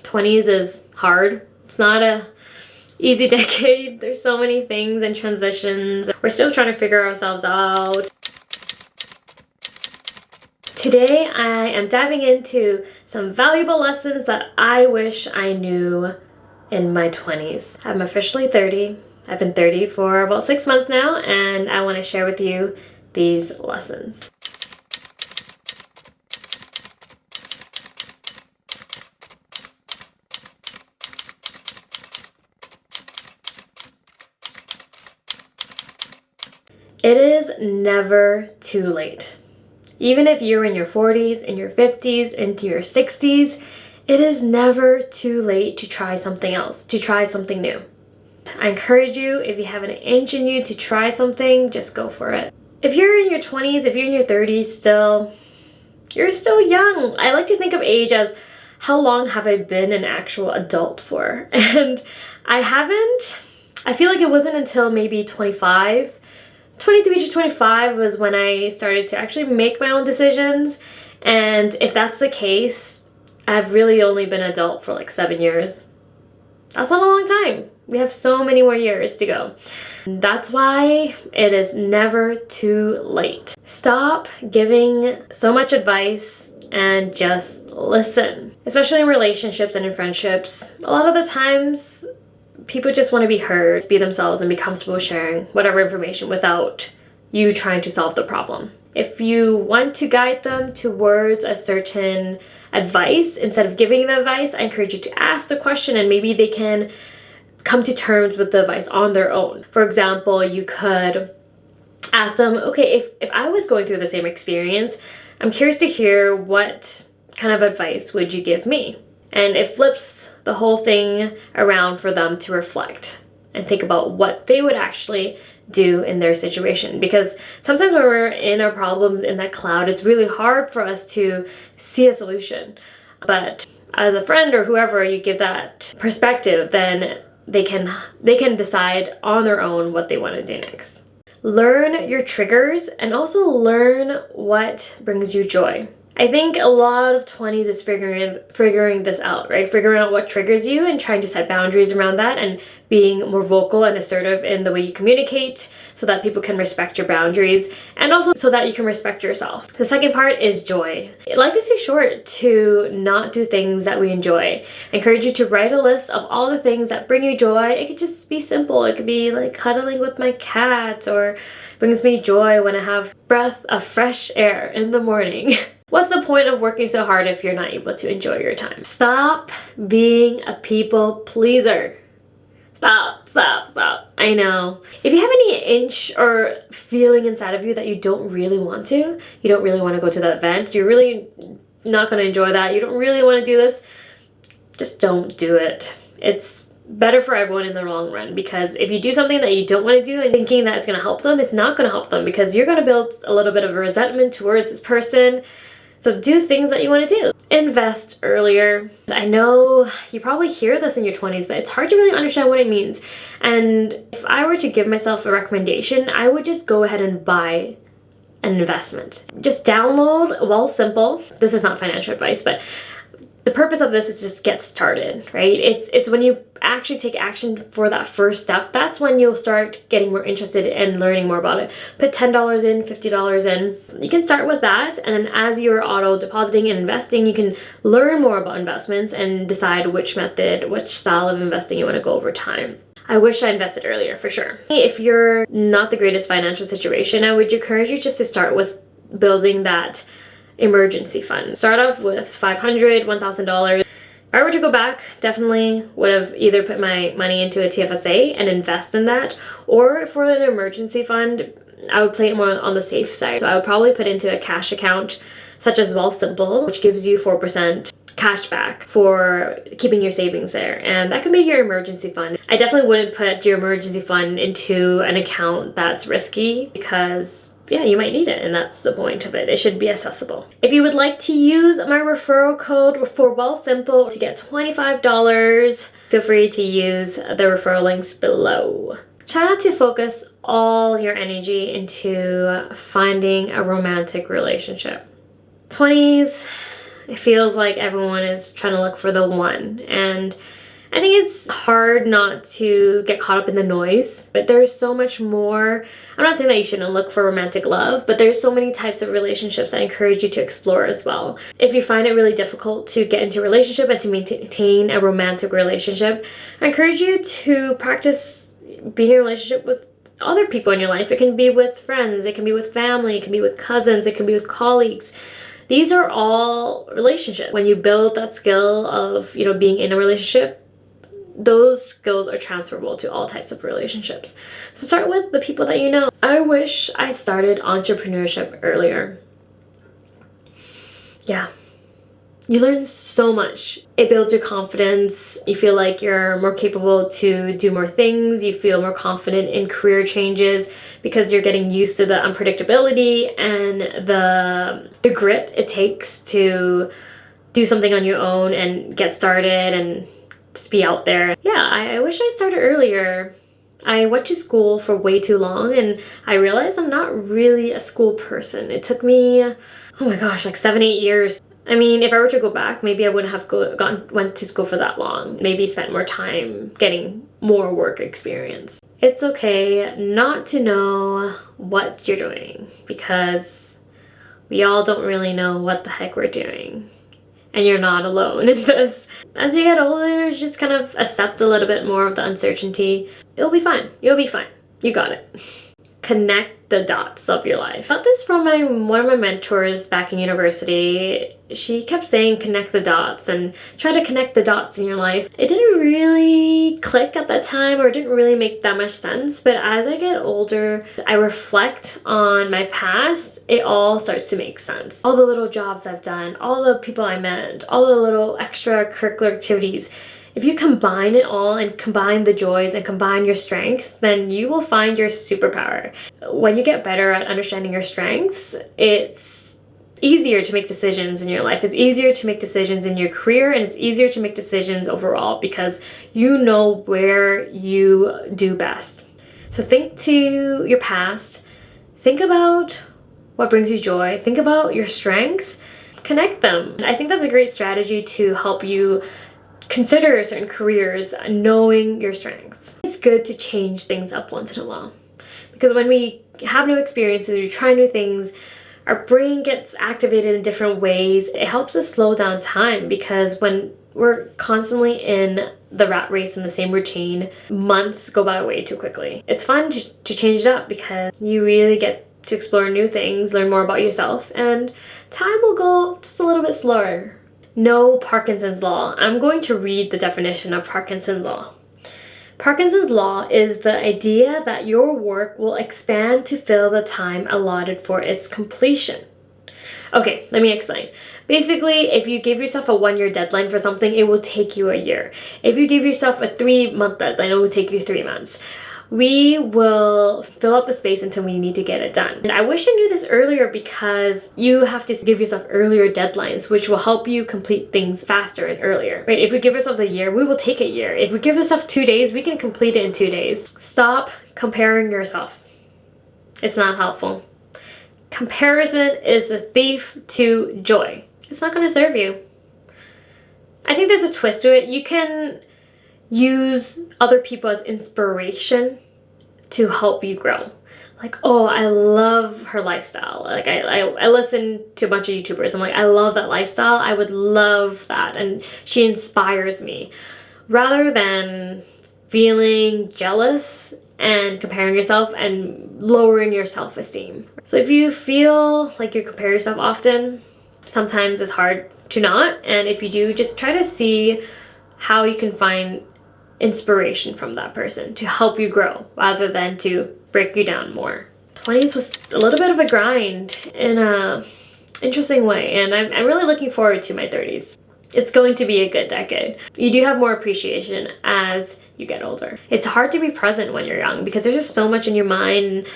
20s is hard. It's not a easy decade. There's so many things and transitions. We're still trying to figure ourselves out. Today I am diving into some valuable lessons that I wish I knew in my 20s. I'm officially 30. I've been 30 for about 6 months now, and I want to share with you these lessons. It is never too late. Even if you're in your 40s, in your 50s, into your 60s, it is never too late to try something else, to try something new. I encourage you, if you have an inch in you to try something, just go for it. If you're in your 20s, if you're in your 30s still, you're still young. I like to think of age as how long have I been an actual adult for? And I feel like it wasn't until maybe 23 to 25 was when I started to actually make my own decisions. And if that's the case, I've really only been an adult for like 7 years. That's not a long time. We have so many more years to go. That's why it is never too late. Stop giving so much advice and just listen. Especially in relationships and in friendships. A lot of the times, people just want to be heard, be themselves, and be comfortable sharing whatever information without you trying to solve the problem. If you want to guide them towards a certain advice, instead of giving the advice, I encourage you to ask the question and maybe they can come to terms with the advice on their own. For example, you could ask them, okay, if I was going through the same experience, I'm curious to hear what kind of advice would you give me? And it flips the whole thing around for them to reflect and think about what they would actually do in their situation. Because sometimes when we're in our problems in that cloud, it's really hard for us to see a solution. But as a friend or whoever you give that perspective, then they can decide on their own what they want to do next. Learn your triggers and also learn what brings you joy. I think a lot of 20s is figuring this out, right? Figuring out what triggers you and trying to set boundaries around that and being more vocal and assertive in the way you communicate so that people can respect your boundaries and also so that you can respect yourself. The second part is joy. Life is too short to not do things that we enjoy. I encourage you to write a list of all the things that bring you joy. It could just be simple. It could be like cuddling with my cat, or brings me joy when I have breath of fresh air in the morning. What's the point of working so hard if you're not able to enjoy your time? Stop being a people pleaser. Stop. I know. If you have any inch or feeling inside of you that you don't really want to, you don't really want to go to that event, you're really not going to enjoy that, you don't really want to do this, just don't do it. It's better for everyone in the long run, because if you do something that you don't want to do and thinking that it's going to help them, it's not going to help them, because you're going to build a little bit of a resentment towards this person. So do things that you want to do. Invest earlier. I know you probably hear this in your 20s, but it's hard to really understand what it means. And if I were to give myself a recommendation, I would just go ahead and buy an investment. Just download Simple. This is not financial advice, but the purpose of this is just get started, right? It's when you actually take action for that first step, that's when you'll start getting more interested in learning more about it. Put $10 in, $50 in. You can start with that, and then as you're auto depositing and investing, you can learn more about investments and decide which method, which style of investing you want to go over time. I wish I invested earlier, for sure. If you're not the greatest financial situation, I would encourage you just to start with building that emergency fund. Start off with $500, $1,000. If I were to go back, definitely would have either put my money into a TFSA and invest in that, or for an emergency fund, I would play it more on the safe side. So I would probably put into a cash account such as Simple, which gives you 4% cash back for keeping your savings there, and that can be your emergency fund. I definitely wouldn't put your emergency fund into an account that's risky, because yeah, you might need it, and that's the point of it. It should be accessible. If you would like to use my referral code for Simple to get $25, feel free to use the referral links below. Try not to focus all your energy into finding a romantic relationship. 20s, it feels like everyone is trying to look for the one. And I think it's hard not to get caught up in the noise, but there's so much more. I'm not saying that you shouldn't look for romantic love, but there's so many types of relationships I encourage you to explore as well. If you find it really difficult to get into a relationship and to maintain a romantic relationship, I encourage you to practice being in a relationship with other people in your life. It can be with friends, it can be with family, it can be with cousins, it can be with colleagues. These are all relationships. When you build that skill of, being in a relationship, those skills are transferable to all types of relationships. So start with the people that you know. I wish I started entrepreneurship earlier. Yeah. You learn so much. It builds your confidence. You feel like you're more capable to do more things. You feel more confident in career changes because you're getting used to the unpredictability and the grit it takes to do something on your own and get started and just be out there. Yeah, I wish I started earlier. I went to school for way too long and I realized I'm not really a school person. It took me, oh my gosh, like 7-8 years. I mean, if I were to go back, maybe I wouldn't have went to school for that long. Maybe spent more time getting more work experience. It's okay not to know what you're doing because we all don't really know what the heck we're doing. And you're not alone in this. As you get older, just kind of accept a little bit more of the uncertainty. It'll be fine. You'll be fine. You got it. Connect the dots of your life. I got this from one of my mentors back in university. She kept saying connect the dots and try to connect the dots in your life. It didn't really click at that time, or it didn't really make that much sense, but as I get older, I reflect on my past, it all starts to make sense. All the little jobs I've done, all the people I met, all the little extracurricular activities. If you combine it all and combine the joys and combine your strengths, then you will find your superpower. When you get better at understanding your strengths, it's easier to make decisions in your life. It's easier to make decisions in your career, and it's easier to make decisions overall because you know where you do best. So think to your past, think about what brings you joy, think about your strengths, connect them. I think that's a great strategy to help you consider certain careers, knowing your strengths. It's good to change things up once in a while because when we have new experiences, we try new things, our brain gets activated in different ways. It helps us slow down time because when we're constantly in the rat race and the same routine, months go by way too quickly. It's fun to change it up because you really get to explore new things, learn more about yourself, and time will go just a little bit slower. Know Parkinson's law. I'm going to read the definition of Parkinson's law. Parkinson's law is the idea that your work will expand to fill the time allotted for its completion. Okay, let me explain. Basically, if you give yourself a 1-year deadline for something, it will take you a year. If you give yourself a 3-month deadline, it will take you 3 months. We will fill up the space until we need to get it done. And I wish I knew this earlier because you have to give yourself earlier deadlines, which will help you complete things faster and earlier, right? If we give ourselves a year, we will take a year. If we give ourselves 2 days, we can complete it in 2 days. Stop comparing yourself. It's not helpful. Comparison is the thief to joy. It's not going to serve you. I think there's a twist to it. You can use other people as inspiration to help you grow. Like, oh, I love her lifestyle. Like, I listen to a bunch of YouTubers. I'm like, I love that lifestyle. I would love that. And she inspires me. Rather than feeling jealous and comparing yourself and lowering your self-esteem. So if you feel like you compare yourself often, sometimes it's hard to not. And if you do, just try to see how you can find inspiration from that person to help you grow rather than to break you down more. 20s was a little bit of a grind in a interesting way, and I'm really looking forward to my 30s. It's going to be a good decade. You do have more appreciation as you get older. It's hard to be present when you're young because there's just so much in your mind,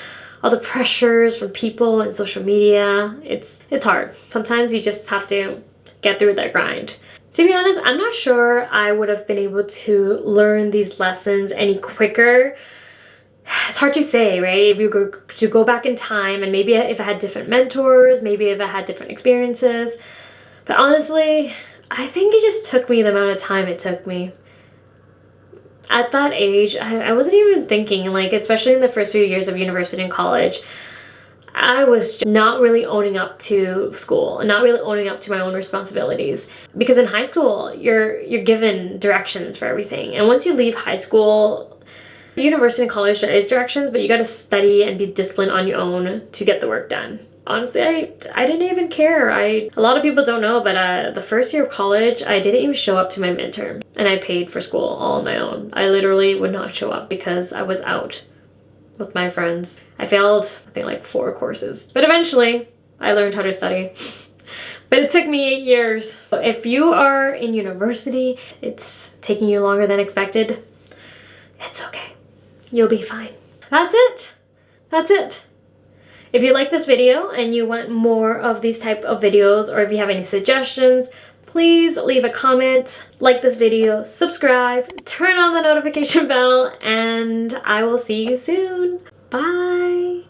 all the pressures from people and social media. It's hard. Sometimes you just have to get through that grind. To be honest, I'm not sure I would have been able to learn these lessons any quicker. It's hard to say, right? If you were to go back in time and maybe if I had different mentors, maybe if I had different experiences. But honestly, I think it just took me the amount of time it took me. At that age, I wasn't even thinking, like, especially in the first few years of university and college, I was not really owning up to school and not really owning up to my own responsibilities. Because in high school, you're given directions for everything. And once you leave high school, university and college, there is directions, but you got to study and be disciplined on your own to get the work done. Honestly, I didn't even care. A lot of people don't know, but the first year of college, I didn't even show up to my midterm. And I paid for school all on my own. I literally would not show up because I was out with my friends. I failed, I think, like 4 courses. But eventually, I learned how to study. But it took me 8 years. If you are in university, it's taking you longer than expected, it's okay. You'll be fine. That's it. That's it. If you like this video and you want more of these type of videos, or if you have any suggestions, please leave a comment, like this video, subscribe, turn on the notification bell, and I will see you soon. Bye.